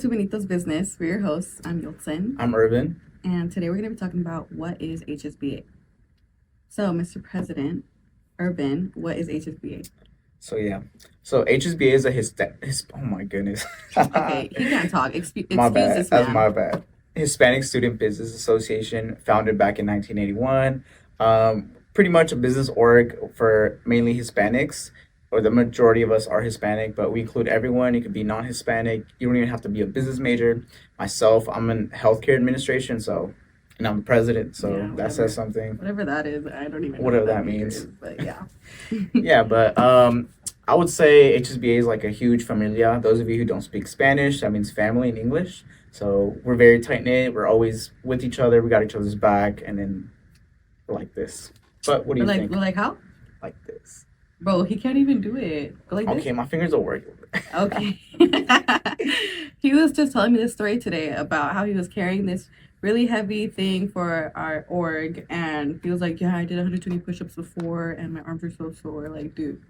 to Benito's Business. We're your hosts. I'm Yultsin. I'm Irvin. And today we're going to be talking about what is HSBA. So, Mr. President, Irvin, what is HSBA? So HSBA is oh my goodness. Okay, he can't talk. My Excuse bad. this That's man. my bad. Hispanic Student Business Association, founded back in 1981. Pretty much a business org for mainly Hispanics, or the majority of us are Hispanic, but we include everyone. You could be non-Hispanic. You don't even have to be a business major. Myself, I'm in healthcare administration, and I'm the president, so Yeah, that whatever. says something. Whatever that is, I don't even know Whatever what that major means. is, but yeah. Yeah, but I would say HSBA is like a huge familia. Those of you who don't speak Spanish, that means family in English. So we're very tight knit. We're always with each other. We got each other's back, and then we're like this. But what do you think? We're like how? Like this. Bro, he can't even do it. Go like this. Okay, my fingers don't work. Okay. He was just telling me this story today about how he was carrying this really heavy thing for our org, and he was like, yeah, I did 120 push-ups before and my arms are so sore. Like, dude.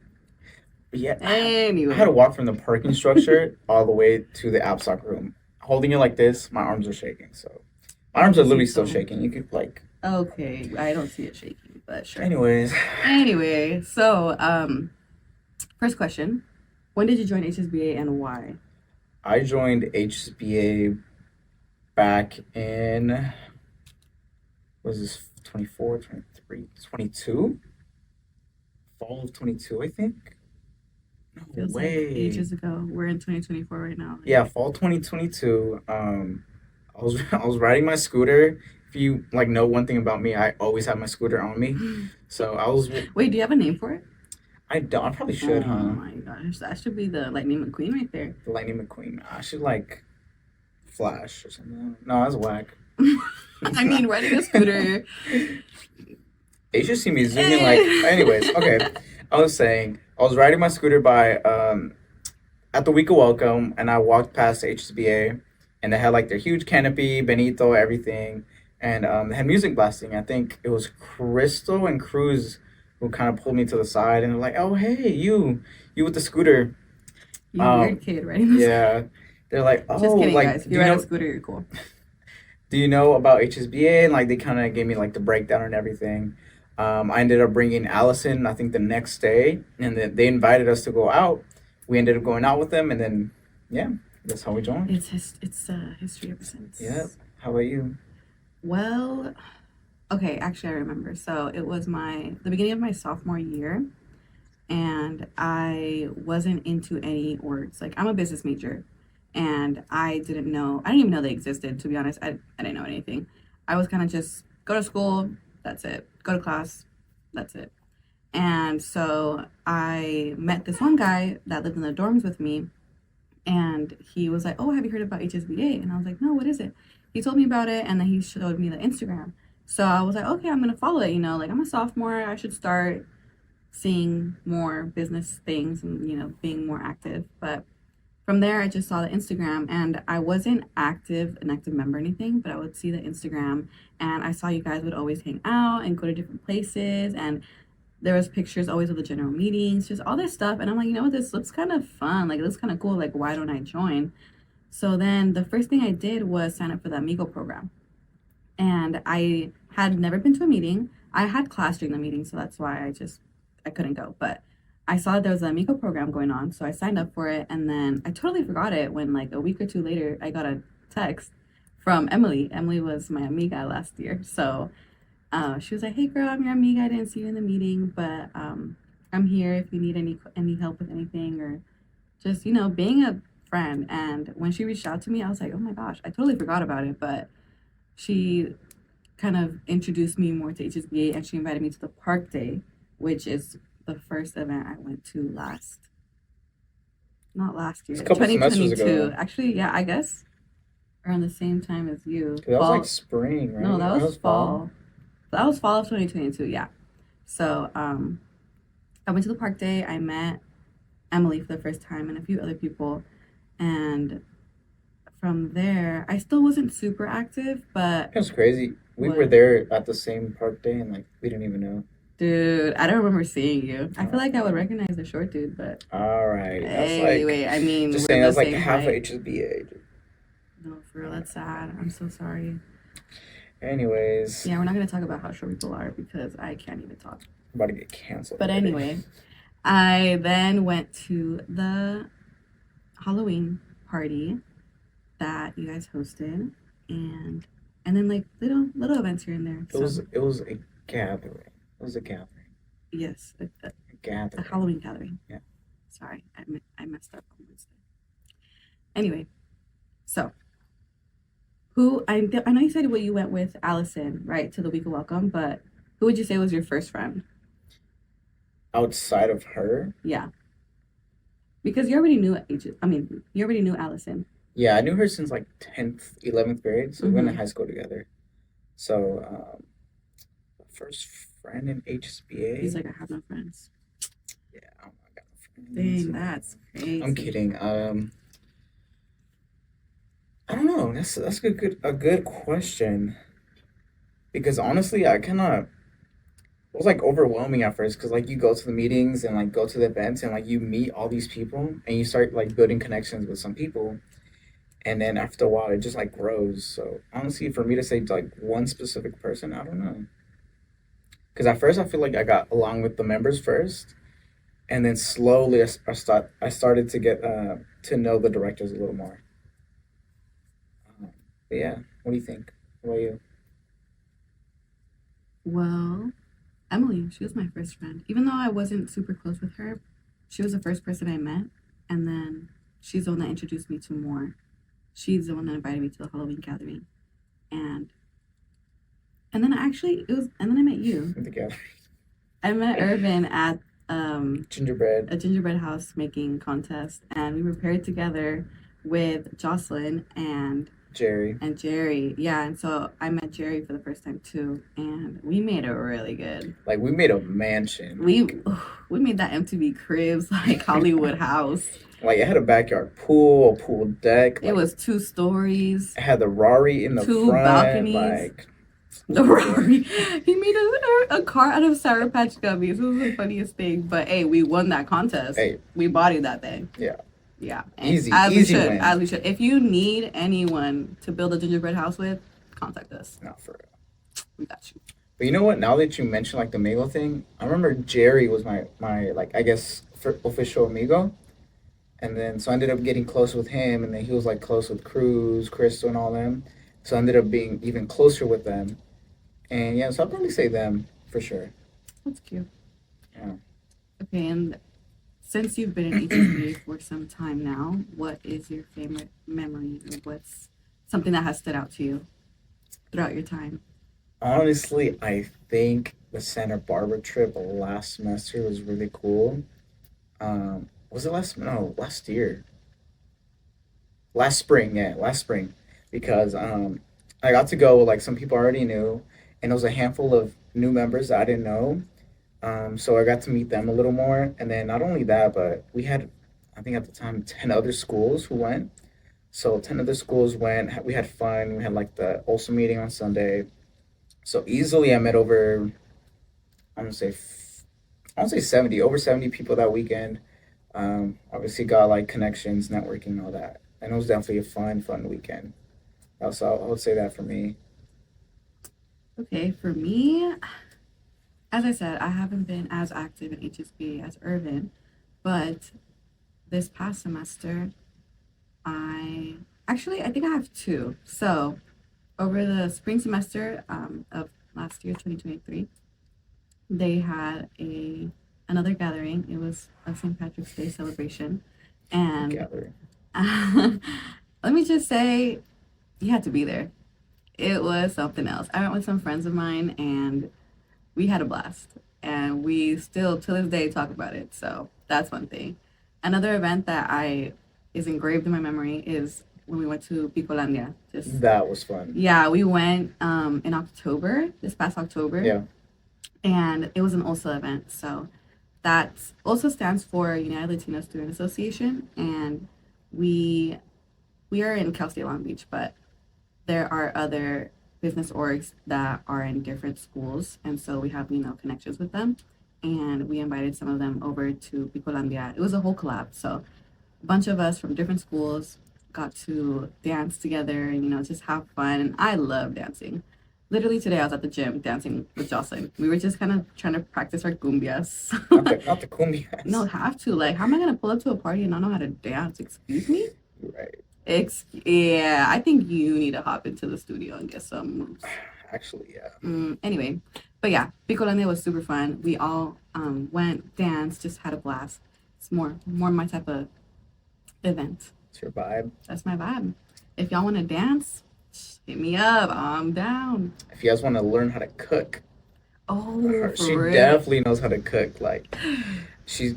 Yeah. I Anyway. had to walk from the parking structure all the way to the AppSock room. Holding it like this, my arms are shaking. So my arms are literally still shaking. You could like. Okay, I don't see it shaking, but sure. Anyways. Anyway, so first question. When did you join HSBA and why? I joined HSBA back in, was this 24, 23, 22? Fall of 22, I think. No Feels like way. ages ago. We're in 2024 right now. Yeah, fall 2022. I was riding my scooter. If you like know one thing about me, I always have my scooter on me. So I was. Wait, do you have a name for it? I don't. I probably should, Oh huh? my gosh, that should be the Lightning McQueen right there. The Lightning McQueen. I should like Flash or something. No, that's whack. I mean, riding a scooter. They should see me zooming like. Anyways, okay. I was saying I was riding my scooter by at the week of welcome, and I walked past HSBA, and they had like their huge canopy, Benito, everything, and they had music blasting. I think it was Crystal and Cruz who kind of pulled me to the side, and they're like, "Oh, hey, you with the scooter." You weird kid riding this. Yeah, they're like, "Oh, Just kidding, like guys. If do you you ride a know scooter, you're cool. do you know about HSBA?" And like they kind of gave me like the breakdown and everything. I ended up bringing Allison, I think, the next day, and then they invited us to go out. We ended up going out with them, and then yeah, that's how we joined. It's history ever since. Yeah. How about you? Well, okay, actually I remember. So it was the beginning of my sophomore year, and I wasn't into any orgs. Like, I'm a business major, and I didn't even know they existed, to be honest. I didn't know anything. I was kind of just go to school, that's it. Go to class, that's it. And so I met this one guy that lived in the dorms with me, and he was like, oh, have you heard about HSBA? And I was like, no, what is it? He told me about it, and then he showed me the Instagram. So I was like, okay, I'm going to follow it. Like, I'm a sophomore. I should start seeing more business things and, being more active. But from there, I just saw the Instagram, and I wasn't an active member or anything, but I would see the Instagram, and I saw you guys would always hang out and go to different places, and there was pictures always of the general meetings, just all this stuff. And I'm like, you know what, this looks kind of fun. Like, it looks kind of cool. Like, why don't I join? So then the first thing I did was sign up for the Amigo program. And I had never been to a meeting. I had class during the meeting, so that's why I couldn't go. But I saw there was an Amigo program going on, so I signed up for it. And then I totally forgot it when, like, a week or two later, I got a text from Emily. Emily was my amiga last year. So she was like, hey, girl, I'm your amiga. I didn't see you in the meeting, but I'm here if you need any help with anything, or just, being a friend. And when she reached out to me, I was like, oh, my gosh, I totally forgot about it. But she kind of introduced me more to HSBA, and she invited me to the Park Day, which is the first event I went to not last year, It's a couple semesters 2022. ago. Actually, yeah, I guess around the same time as you. That was like spring, right? No, that was fall. That was fall of 2022, yeah. So I went to the Park Day. I met Emily for the first time and a few other people. And from there, I still wasn't super active, but It was crazy. We What? were there at the same park day, and like we didn't even know. dude, I don't remember seeing you. I feel like I would recognize the short dude, but All right, that's like anyway, I mean, just we're saying the that's like same half of height. HSBA. No, for real, that's sad. I'm so sorry. Anyways, Yeah, we're not gonna talk about how short people are because I can't even talk. I'm about to get canceled. But already. anyway, I then went to the Halloween party that you guys hosted, and then like little events here and there. It was a gathering. It was a gathering. Yes, A a gathering. Halloween gathering. Yeah. Sorry, I messed up on Wednesday. Anyway, so I know you said you went with Allison, right, to the week of welcome, but who would you say was your first friend? Outside of her, Yeah, because you already knew I mean, you already knew Allison. yeah, I knew her since like 10th, 11th grade. So we went to Mm-hmm. high school together. So, first friend in He's HSBA. like, I have no friends. Yeah, I don't know, I got no friends. Dang, that's I'm crazy. kidding. I don't know. That's a good question because honestly, I kind of it was like overwhelming at first because like you go to the meetings and like go to the events and like you meet all these people and you start like building connections with some people and then after a while it just like grows. So honestly, for me to say like one specific person, I don't know. Because at first I feel like I got along with the members first, and then slowly I started to get to know the directors a little more. But yeah, what do you think? What about you? Well, Emily, she was my first friend. Even though I wasn't super close with her, she was the first person I met, and then she's the one that introduced me to more. She's the one that invited me to the Halloween gathering, and and then actually it was, and then I met you. Together, I met Irvin at gingerbread. a gingerbread house making contest, and we were paired together with Jocelyn Jerry. and Jerry. Yeah, and so I met Jerry for the first time too, and we made it really good. Like we made a mansion. We made that MTV Cribs like Hollywood house. Like it had a backyard pool, a pool deck. It was 2 stories, It had the Rari in the two front. balconies. Like The Rari. He made a car out of Sour Patch Gummies. It was the funniest thing. But hey, we won that contest. hey, We bodied that thing. yeah, Yeah. And easy, as we easy should. win. As we should. If you need anyone to build a gingerbread house with, contact us. Not for real. We got you. But you know what? Now that you mentioned like the amigo thing, I remember Jerry was my like I guess official amigo, and then so I ended up getting close with him, and then he was like close with Cruz, Crystal, and all them. So I ended up being even closer with them, and yeah, so I'll probably say them for sure. That's cute. Yeah. Okay, and since you've been in HSBA for some time now, what is your favorite memory, or what's something that has stood out to you throughout your time? Honestly, I think the Santa Barbara trip last semester was really cool. Was it last? No, last year. Last spring, yeah, last spring, because I got to go with like some people I already knew, and it was a handful of new members that I didn't know. So I got to meet them a little more, and then not only that, but we had, I think at the time, 10 other schools who went. So 10 other schools went. We had fun. We had like the also meeting on Sunday. So easily I met over, I'm gonna say, I want to say 70, over 70 people that weekend. Obviously got like connections, networking, all that, and it was definitely a fun weekend. So I would say that for me. Okay, for me, as I said, I haven't been as active in HSBA as Irvin, but this past semester, I think I have two. So over the spring semester of last year, 2023, they had a another gathering. It was a St. Patrick's Day celebration, and Gathering. let me just say, you had to be there. It was something else. I went with some friends of mine, and we had a blast, and we still to this day talk about it. So that's one thing. Another event that I is engraved in my memory is when we went to Picolandia. Just That was fun. yeah, we went in October, this past October, Yeah. and it was an OLSA event. So that also stands for United Latino Student Association, and we we are in Cal State Long Beach, but there are other business orgs that are in different schools, and so we have connections with them, and we invited some of them over to Picolandia. It was a whole collab, so a bunch of us from different schools got to dance together and, just have fun. And I love dancing. Literally today I was at the gym dancing with Jocelyn. We were just kind of trying to practice our cumbias. Not the No, cumbias. have to. Like, how am I gonna pull up to a party and not know how to dance? Excuse me? Right. Yeah, I think you need to hop into the studio and get some moves. Actually, yeah. Anyway, but yeah, Picolande was super fun. We all went, danced, just had a blast. It's more my type of event. It's your vibe. That's my vibe. If y'all want to dance, hit me up. I'm down. If you guys want to learn how to cook, Oh, she for real. definitely knows how to cook. Like she's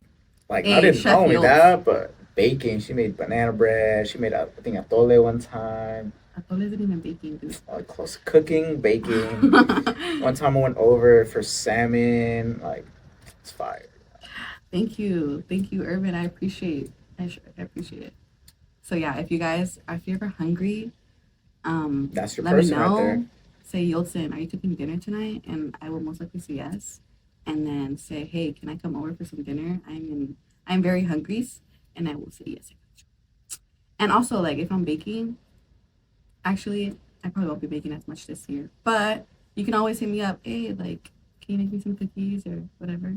like Hey, not Chef only Yields. that, but baking. She made banana bread. She made I think atole one time. Atole isn't even baking, dude. Like close to cooking, baking. One time I went over for salmon. Like it's fire. Thank you, Irvin. I appreciate it. So yeah, if you're ever hungry, That's your let me person right there. know. Say, Yolson, are you cooking dinner tonight? And I will most likely say yes. And then say, hey, can I come over for some dinner? I'm very hungry, and I will say yes. And also, like, if I'm baking, actually, I probably won't be baking as much this year, but you can always hit me up. Hey, like, can you make me some cookies or whatever?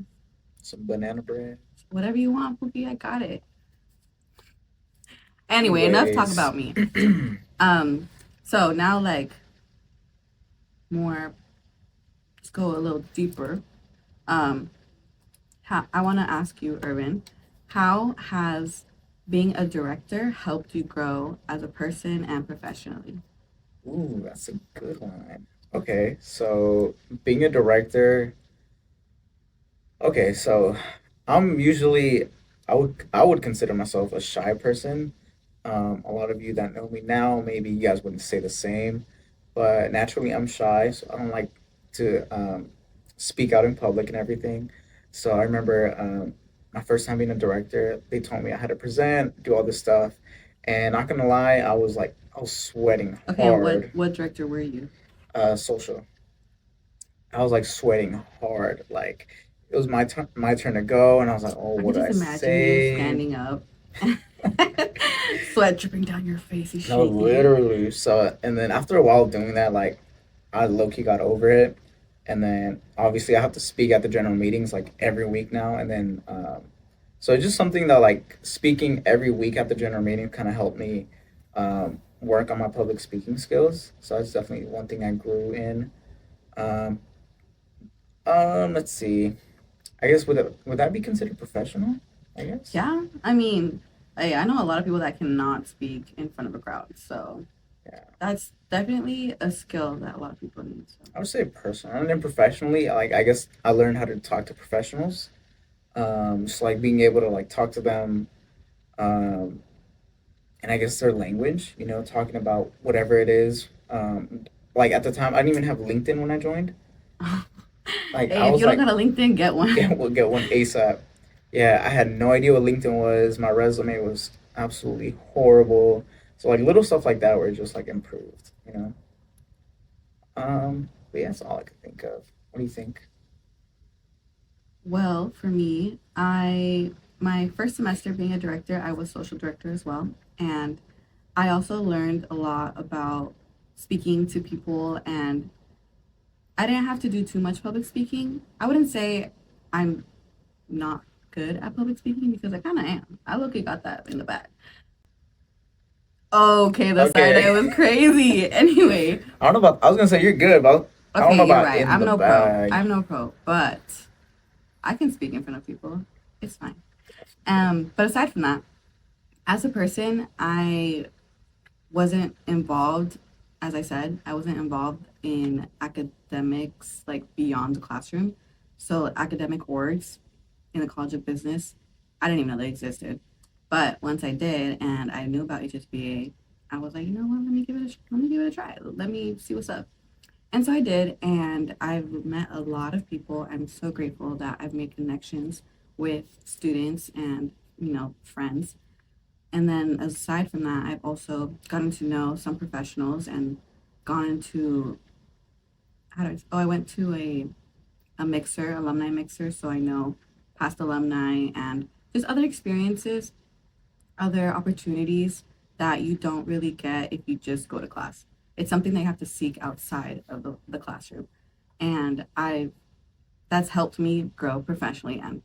Some banana bread. Whatever you want, Pookie, I got it. Anyway, enough talk Anyways, about me. So now, like, more, let's go a little deeper. Um, I want to ask you, Irvin, how has being a director helped you grow as a person and professionally? ooh, that's a good one. Okay, so being a director. Okay, so I'm usually I would consider myself a shy person. A lot of you that know me now, maybe you guys wouldn't say the same, but naturally I'm shy, so I don't like to speak out in public and everything. So I remember my first time being a director, they told me I had to present, do all this stuff, and not gonna lie, I was sweating Okay, and hard. what director were you? Social. I was like sweating hard, like it was my turn to go, and I was like, oh, I what could do just I imagine you say? standing up, sweat dripping down your face, you No, shaking. literally. So, and then after a while doing that, like I low key got over it. And then obviously I have to speak at the general meetings like every week now. And then, so it's just something that like speaking every week at the general meeting kind of helped me work on my public speaking skills. So that's definitely one thing I grew in. Um, let's see. I guess would that be considered professional? I guess. Yeah, I mean, I know a lot of people that cannot speak in front of a crowd, so Yeah. that's definitely a skill that a lot of people need. So. I would say personal and then professionally, like I guess I learned how to talk to professionals. Just like being able to like talk to them, um, and I guess their language, talking about whatever it is. Like at the time, I didn't even have LinkedIn when I joined. Like Hey, I if was you don't like, got a LinkedIn, get one. we'll get one ASAP. Yeah, I had no idea what LinkedIn was. My resume was absolutely horrible. So like little stuff like that were just like improved. But yeah, that's all I could think of. What do you think? Well, for me, I my first semester being a director, I was social director as well, and I also learned a lot about speaking to people, and I didn't have to do too much public speaking. I wouldn't say I'm not good at public speaking because I kind of am. I look got that in the back. Okay, the side Okay. eye was crazy. Anyway, I don't know about. I was gonna say you're good, but I don't know okay, you're about right. in I'm the no pro. bag. I'm no pro, but I can speak in front of people. It's fine. But aside from that, as a person, I wasn't involved, as I said, I wasn't involved in academics like beyond the classroom. So academic orgs in the College of Business, I didn't even know they existed. But once I did, and I knew about HSBA, I was like, you know what? Let me give it a try. Let me see what's up. And so I did, and I've met a lot of people. I'm so grateful that I've made connections with students and friends. And then aside from that, I've also gotten to know some professionals and gone into I went to a mixer, alumni mixer, so I know past alumni and just other experiences, other opportunities that you don't really get if you just go to class. It's something that you have to seek outside of the classroom. And that's helped me grow professionally and,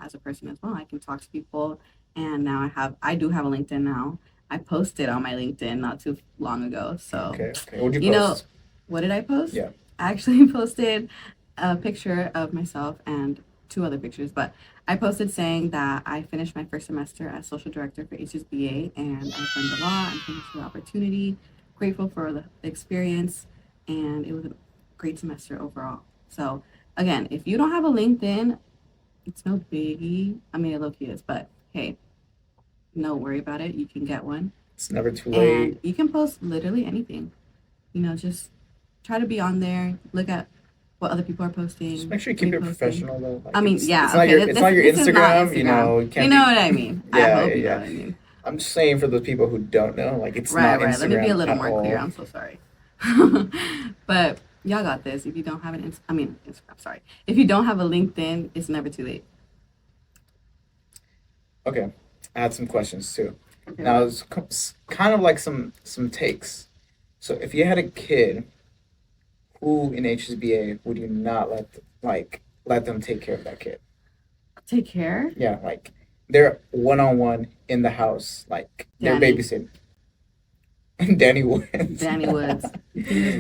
as a person as well. I can talk to people, and now I do have a LinkedIn now. I posted on my LinkedIn not too long ago. So, Okay. Okay. What'd you you know, post? what did I post? Yeah. I actually posted a picture of myself and two other pictures, but I posted saying that I finished my first semester as social director for HSBA, and I've learned a lot. I'm thankful for the opportunity, grateful for the experience, and it was a great semester overall. So, again, if you don't have a LinkedIn, it's no biggie. I mean, it low key is, but hey, no worry about it. You can get one, It's never too and late. you can post literally anything. Just try to be on there. Look at what other people are Just posting, make sure you keep it reposting. professional though. I Like mean, it's yeah, not okay. your it's not your This is not Instagram. You Instagram. know, you You can't know be. what I mean. I Yeah, hope yeah, you know yeah. what I mean. I'm just saying for those people who don't know, like it's Right, not right. Let me be a Instagram little at more clear. all. I'm so sorry. But y'all got this. If you don't have I mean, Instagram, sorry. If you don't have a LinkedIn, it's never too late. Okay, I had some questions too. Okay, Now what? it's kind of like some takes. So if you had a kid, who in HSBA would you not let them take care of that kid? Take care, Yeah, like they're one on one in the house, like they're Danny. babysitting. Danny Woods. Danny Woods. He was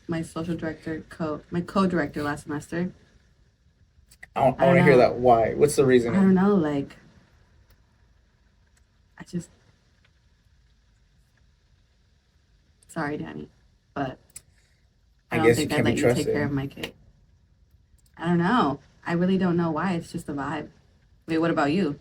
my social director, my co-director last semester. I I don't want to hear know. that. Why? What's the I don't reasoning? know. Like, I just sorry, Danny, but I I don't guess you think I'd can't be let you take care trusted. of my kid. I don't know. I really don't know why. It's just a vibe. Wait, what about you?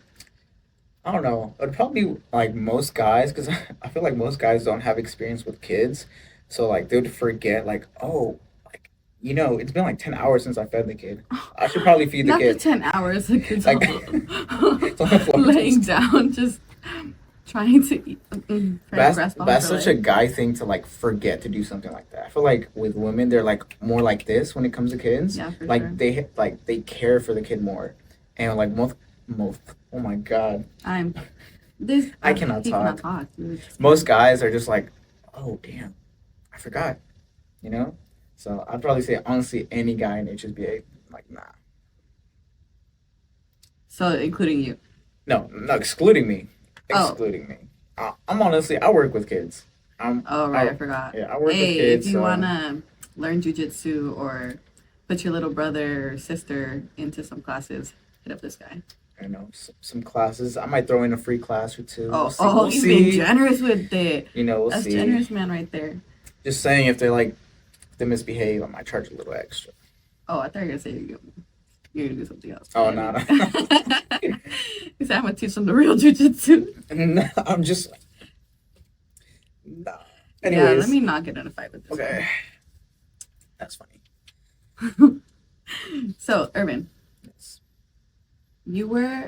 I don't know. It'd probably be like most guys, because I feel like most guys don't have experience with kids, so like they would forget, like, oh, like it's been like 10 hours since I fed the kid. I should probably feed the Not the kid. 10 hours the kid's Like it's on the floor laying just. down, just trying to eat, trying to grasp on That's for such a life. guy thing to like forget to do something like that. I feel like with women, they're like more like this when it comes to kids. Yeah, for Like sure. they care for the kid more, and like most. Oh my god, I'm this. I cannot He cannot talk. talk. Dude, just Most kidding. guys are just like, oh damn, I forgot. You know. So I'd probably say honestly, any guy in HSBA, like nah, So including you. no, excluding me, Oh, excluding me. I'm honestly, I work with kids. oh right, I forgot. Yeah, I work with Hey, if kids, you so. wanna learn jujitsu or put your little brother or sister into some classes, hit up this guy. Some classes. I might throw in a free class or two. We'll Oh, see. oh, We'll he's being see. generous with it. We'll That's see. generous, man, right there. Just saying, if they misbehave, I might charge a little extra. Oh, I thought you were gonna say you're gonna do something else. Oh But no, anyway, no. he said I'm gonna teach them the real jujitsu. No, I'm just no. Yeah, let Anyways, me not get in a fight with this okay, that's funny. guy. So, Irvin, Yes.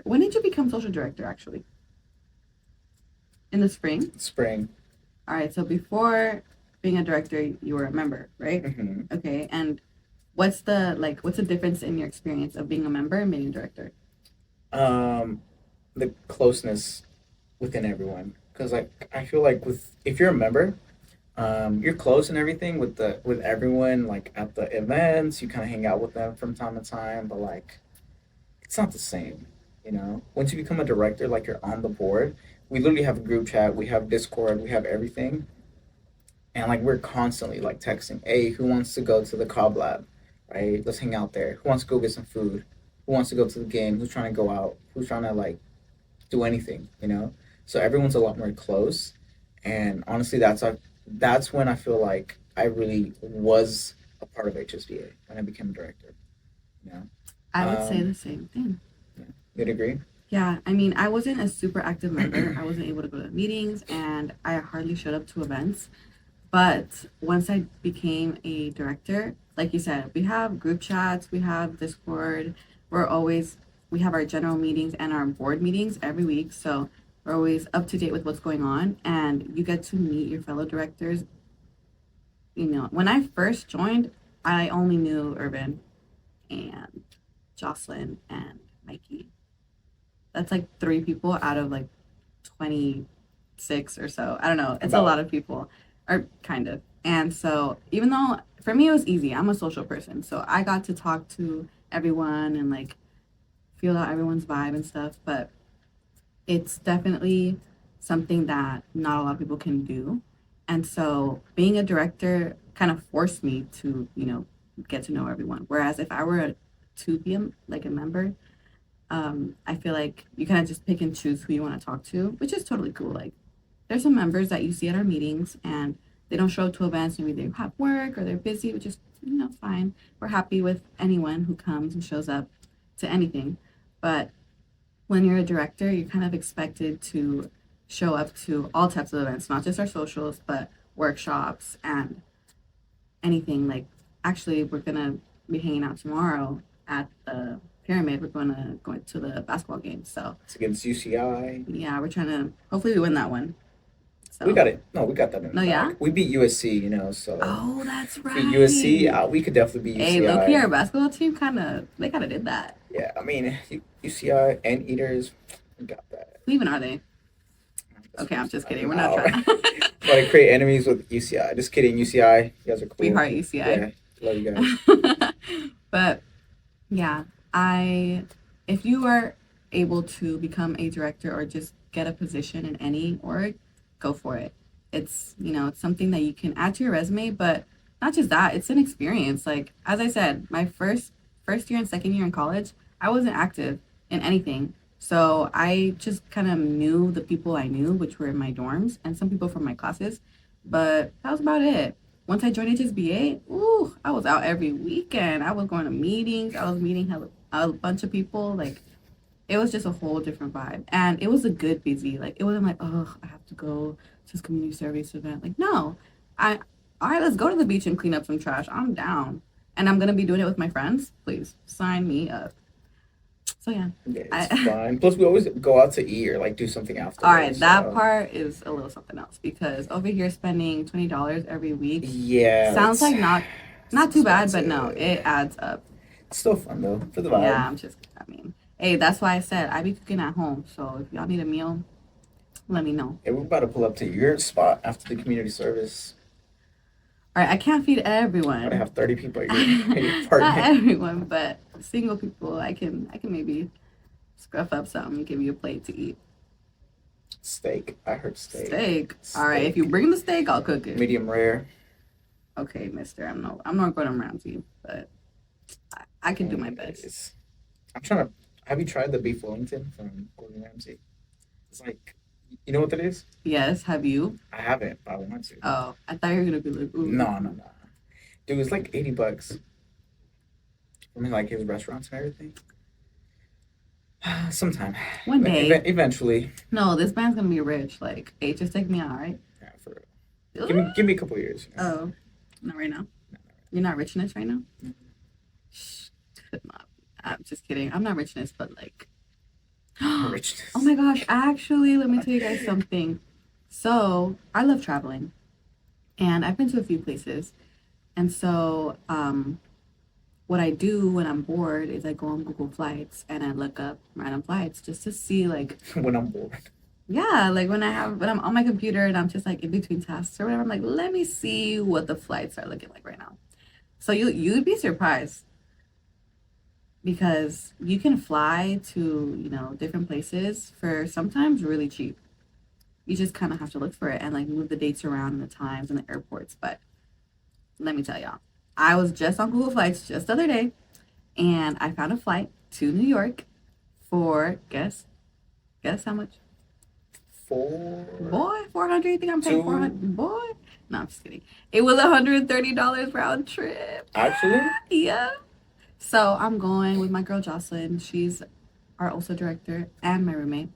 when did you become social director actually? In the spring? Spring. All right, so before being a director, you were a member, right? hmm Okay, and what's the difference in your experience of being a member and being a director? Um, the closeness within everyone, because like I feel like with if you're a member, you're close and everything with everyone. Like at the events, you kind of hang out with them from time to time, but like it's not the same. Once you become a director, like you're on the board. We literally have a group chat, we have Discord, we have everything, and like we're constantly like texting, hey, who wants to go to the Cobb Lab, right? Let's hang out there. Who wants to go get some food? Who wants to go to the game? Who's trying to go out? Who's trying to like do anything? So everyone's a lot more close, and honestly, that's when I feel like I really was a part of HSBA when I became a director. You know, I would say um, the same thing. yeah. You'd agree? Yeah, I mean, I wasn't a super active member. I wasn't able to go to meetings, and I hardly showed up to events. But once I became a director, like you said, we have group chats, we have Discord. We're always we have our general meetings and our board meetings every week, so we're always up to date with what's going on, and you get to meet your fellow directors. When I first joined, I only knew Urban and Jocelyn and Mikey. That's like three people out of like 20 6 or so. I don't know. It's a About lot of people, or kind of. And so, even though for me it was easy, I'm a social person, so I got to talk to everyone and like feel out everyone's vibe and stuff. But it's definitely something that not a lot of people can do. And so, being a director kind of forced me to, get to know everyone. Whereas if I were to be like a member, I feel like you kind of just pick and choose who you want to talk to, which is totally cool. Like, there's some members that you see at our meetings and they don't show up to events. Maybe they have work or they're busy, which is, fine. We're happy with anyone who comes and shows up to anything. But when you're a director, you're kind of expected to show up to all types of events, not just our socials, but workshops and anything. Like, actually, we're going to be hanging out tomorrow at the Pyramid. We're going to the basketball game. So it's against UCI. yeah, we're trying to hopefully we win that one. So We got it. No, we got that in the No, yeah? bag. We beat USC, so oh, that's right. beat USC. We could definitely beat UCI. Hey, low-key, our basketball team they kind of did that. Yeah, I mean, UCI and Eaters, we got that. Who even are they? Okay, I'm just kidding. We're not trying. Want to create enemies with UCI. Just kidding, UCI. You guys are cool. We heart UCI. Yeah, love you guys. But yeah, if you are able to become a director or just get a position in any org, go for it. It's something that you can add to your resume, but not just that, it's an experience. Like, as I said, my first year and second year in college, I wasn't active in anything. So I just kind of knew the people I knew, which were in my dorms, and some people from my classes, but that was about it. Once I joined HSBA, ooh, I was out every weekend. I was going to meetings. I was meeting a bunch of people. Like, it was just a whole different vibe. And it was a good busy. Like, it wasn't like, oh, I have to go to this community service event. Like, no. All right, let's go to the beach and clean up some trash. I'm down. And I'm going to be doing it with my friends. Please sign me up. So, yeah. Yeah, it's fine. Plus, we always go out to eat or like do something after. All right, that part is a little something else because over here spending $20 every week sounds like not too bad, but no, it adds up. It's still fun though for the vibe. Yeah, hey, that's why I said I be cooking at home. So if y'all need a meal, let me know. Hey, we're about to pull up to your spot after the community service. All right, I can't feed everyone. I have 30 people at your apartment. Not everyone, but single people. I can maybe scruff up something and give you a plate to eat. Steak. I heard steak. Steak. All right, if you bring the steak, I'll cook it. Medium rare. Okay, Mister. I'm not Gordon Ramsay, but I can do my best. I'm trying to. Have you tried the beef Wellington from Gordon Ramsay? It's like, you know what that is? Yes. Have you? I haven't, but I want to. Oh, I thought you were gonna be like, ooh. No. Dude, it's like $80. I mean, like his restaurants and everything. Sometime. One day. Eventually. No, this man's gonna be rich. Like, hey, just take me out, right? Yeah, for real. Give me a couple years. Oh, not right now. You're not richness right now. Could not. I'm just kidding. I'm not richness, but like. Richness. Oh my gosh! Actually, let me tell you guys something. So I love traveling, and I've been to a few places, and so what I do when I'm bored is I go on Google Flights and I look up random flights just to see like when I'm bored. Yeah, like when I'm on my computer and I'm just like in between tasks or whatever, I'm like, let me see what the flights are looking like right now. So you'd be surprised because you can fly to, different places for sometimes really cheap. You just kind of have to look for it and like move the dates around and the times and the airports. But let me tell y'all, I was just on Google Flights just the other day and I found a flight to New York for, guess how much? Boy, 400. You think I'm paying 400? Boy, no, I'm just kidding. It was $130 round trip. Actually? Yeah. So I'm going with my girl Jocelyn. She's our also director and my roommate.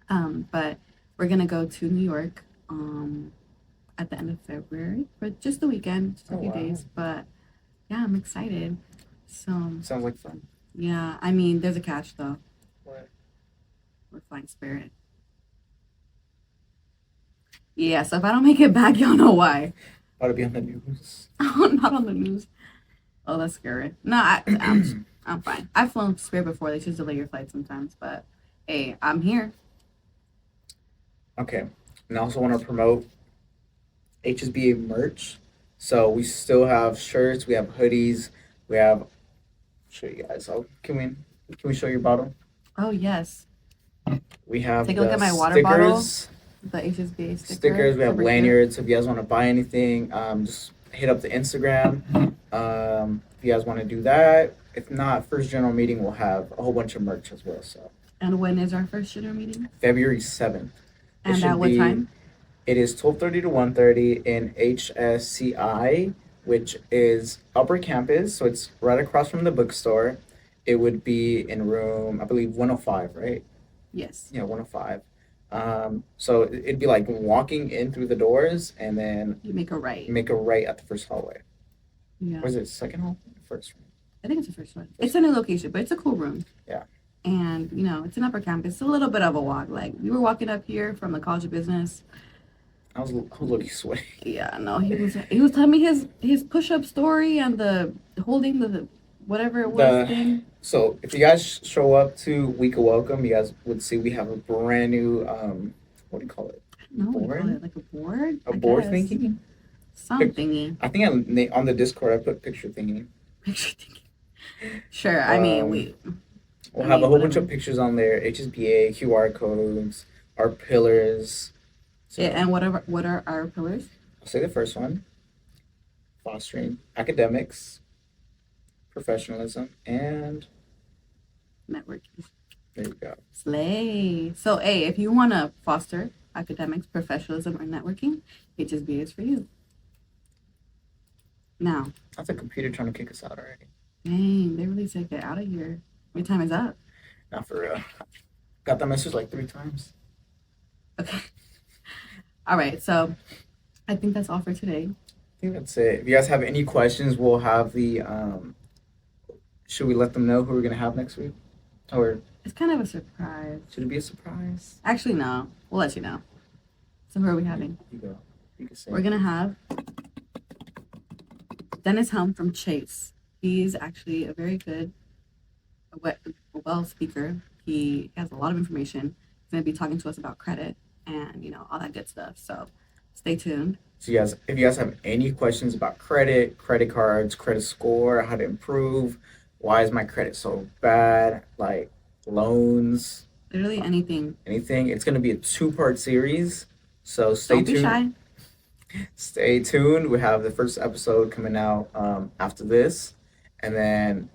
But we're gonna go to New York at the end of February for just the weekend, just a few days. But yeah, I'm excited. So sounds like fun. Yeah, I mean, there's a catch though. What? We're flying Spirit. Yeah, so if I don't make it back, y'all know why. Ought to be on the news. Not on the news. Oh, that's scary. No, I'm fine. I've flown Spirit before. They just delay your flight sometimes, but hey, I'm here. Okay. And I also want to promote HSBA merch. So we still have shirts, we have hoodies, we have. Show you guys. Oh, can we show your bottle? Oh yes. We have Take a look the at my water bottle. stickers. The HSBA Stickers. We have super cute. lanyards. So if you guys want to buy anything, just hit up the Instagram. If you guys want to do that. If not, first general meeting will have a whole bunch of merch as well. So And when is our first dinner meeting? February 7th. And at what time? It is 12:30 to 1:30 in HSCI, which is Upper Campus. So it's right across from the bookstore. It would be in room, I believe, 105, right? Yes. Yeah, 105. So it'd be like walking in through the doors and then You make a right. make a right at the first hallway. Yeah. Or is it second hall? First room. I think it's the first one. It's a new location, but it's a cool room. Yeah. And it's an upper campus. It's a little bit of a walk. Like we were walking up here from the College of Business. I was looking sweaty. Yeah, no, he was telling me his push up story and the holding the whatever it was thing. So if you guys show up to Week of Welcome, you guys would see we have a brand new what do you call it? No, we Board? call it like a board. A I board guess. thingy? Some thingy. I think on the Discord I put picture thingy. Picture thingy. Sure. I mean We'll have a whole bunch whatever. of pictures on there, HSBA, QR codes, our pillars. So Yeah, and what are our pillars? I'll say the first one. Fostering academics, professionalism, and Networking. there you go. Slay. So, A, if you want to foster academics, professionalism, or networking, HSBA is for you. Now, That's a computer trying to kick us out already. dang, they really said get out of here. Your time is up. Not for real. Got that message like 3 times. Okay. All right. So, I think that's all for today. I think that's it. If you guys have any questions, we'll have the should we let them know who we're gonna have next week? Or It's kind of a surprise. should it be a surprise? Actually, no. We'll let you know. So, who are we having? You go. You can say We're going to have Dennis Helm from Chase. He's actually a very good, well speaker. He has a lot of information. He's going to be talking to us about credit and, all that good stuff. So stay tuned. So if you guys have any questions about credit, credit cards, credit score, how to improve, why is my credit so bad, like loans, Literally anything. anything, it's gonna be a 2-part series. So stay Don't be tuned. shy. Stay tuned. We have the first episode coming out after this, and then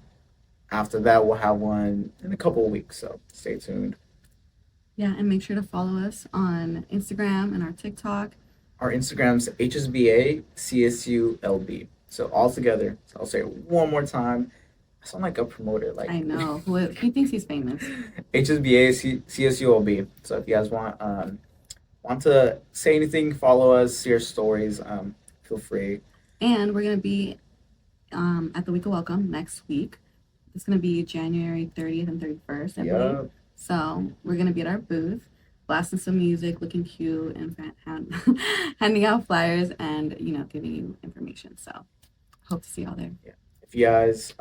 after that we'll have one in a couple of weeks. So stay tuned. Yeah, and make sure to follow us on Instagram and our TikTok. Our Instagram's HSBA CSULB. So all together. So I'll say it one more time. I sound like a promoter. Like I know. He thinks he's famous. HSBA CSULB. So if you guys want to say anything, follow us, see our stories. Feel free. And we're going to be at the Week of Welcome next week. It's going to be January 30th and 31st, I believe. Yup. So we're going to be at our booth, blasting some music, looking cute, and handing out flyers and, giving you information. So hope to see y'all there. If you guys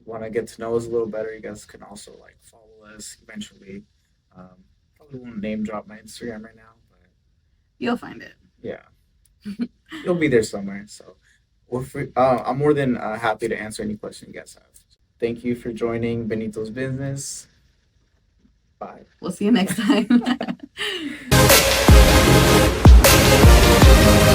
want to get to know us a little better, you guys can also like follow us eventually. Probably won't name drop my Instagram right now, but You'll find it. yeah, it'll be there somewhere. So we're free. I'm more than happy to answer any question you guys have. Thank you for joining Benito's Business. Bye. We'll see you next time.